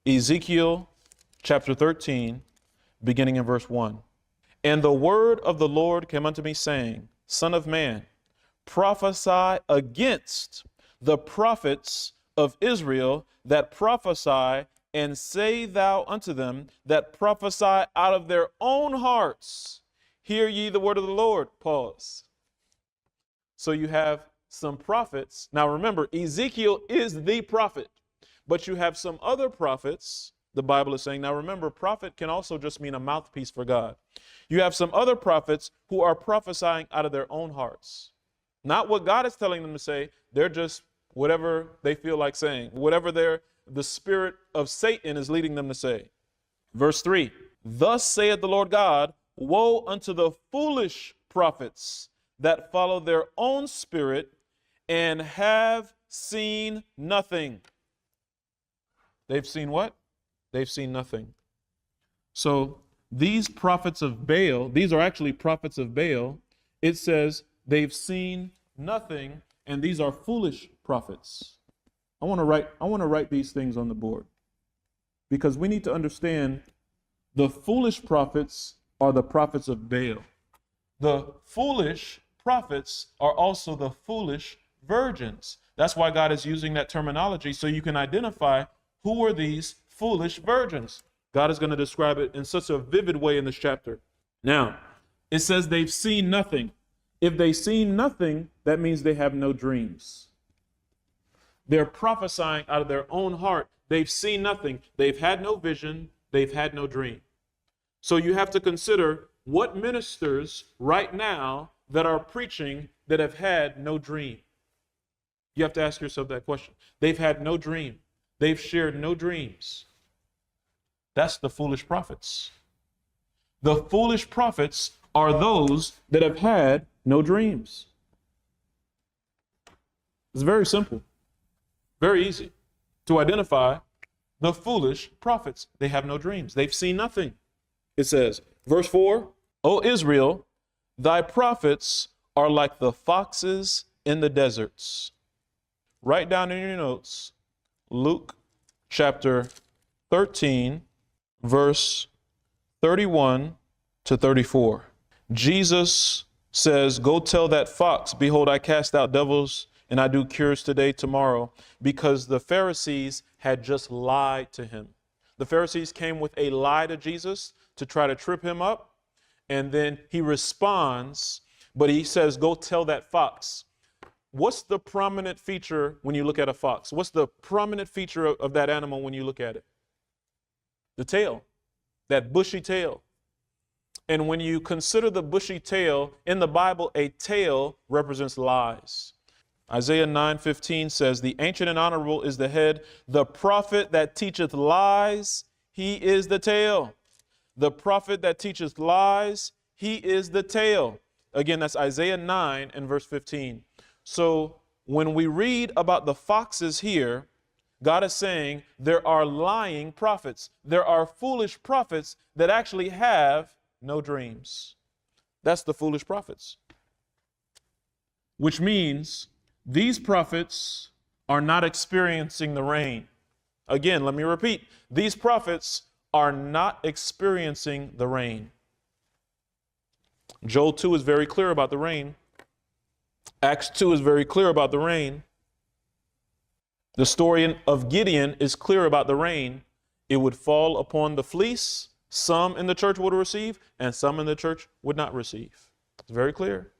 Ezekiel chapter 13, beginning in verse 1. And the word of the Lord came unto me, saying, Son of man, prophesy against the prophets of Israel that prophesy, and say thou unto them that prophesy out of their own hearts, hear ye the word of the Lord. Pause. So you have some prophets. Now remember, Ezekiel is the prophet, but you have some other prophets, the Bible is saying. Now remember, prophet can also just mean a mouthpiece for God. You have some other prophets who are prophesying out of their own hearts. Not what God is telling them to say. They're just whatever they feel like saying, whatever the spirit of Satan is leading them to say. Verse 3, Thus saith the Lord God, Woe unto the foolish prophets that follow their own spirit and have seen nothing. They've seen what? They've seen nothing. So these prophets of Baal, these are actually prophets of Baal. It says they've seen nothing, and these are foolish prophets. I want to write these things on the board, because we need to understand the foolish prophets are the prophets of Baal. The foolish prophets are also the foolish virgins. That's why God is using that terminology, so you can identify who are these foolish virgins. God is going to describe it in such a vivid way in this chapter. Now, it says they've seen nothing. If they've seen nothing, that means they have no dreams. They're prophesying out of their own heart. They've seen nothing. They've had no vision. They've had no dream. So you have to consider what ministers right now that are preaching that have had no dream. You have to ask yourself that question. They've had no dream. They've shared no dreams. That's the foolish prophets. The foolish prophets are those that have had no dreams. It's very simple, very easy to identify the foolish prophets. They have no dreams. They've seen nothing. It says, verse 4, O Israel, thy prophets are like the foxes in the deserts. Write down in your notes, Luke chapter 13, verse 31 to 34. Jesus says, Go tell that fox, behold, I cast out devils and I do cures today, tomorrow, because the Pharisees had just lied to him. The Pharisees came with a lie to Jesus to try to trip him up. And then he responds, but he says, go tell that fox. What's the prominent feature when you look at a fox? What's the prominent feature of that animal when you look at it? The tail, that bushy tail. And when you consider the bushy tail, in the Bible, a tail represents lies. Isaiah 9:15 says, the ancient and honorable is the head, the prophet that teacheth lies, he is the tail. The prophet that teacheth lies, he is the tail. Again, that's Isaiah 9 and verse 15. So when we read about the foxes here, God is saying there are lying prophets. There are foolish prophets that actually have no dreams. That's the foolish prophets. Which means these prophets are not experiencing the rain. Again, let me repeat. These prophets are not experiencing the rain. Joel 2 is very clear about the rain. Acts 2 is very clear about the rain. The story of Gideon is clear about the rain. It would fall upon the fleece. Some in the church would receive, and some in the church would not receive. It's very clear.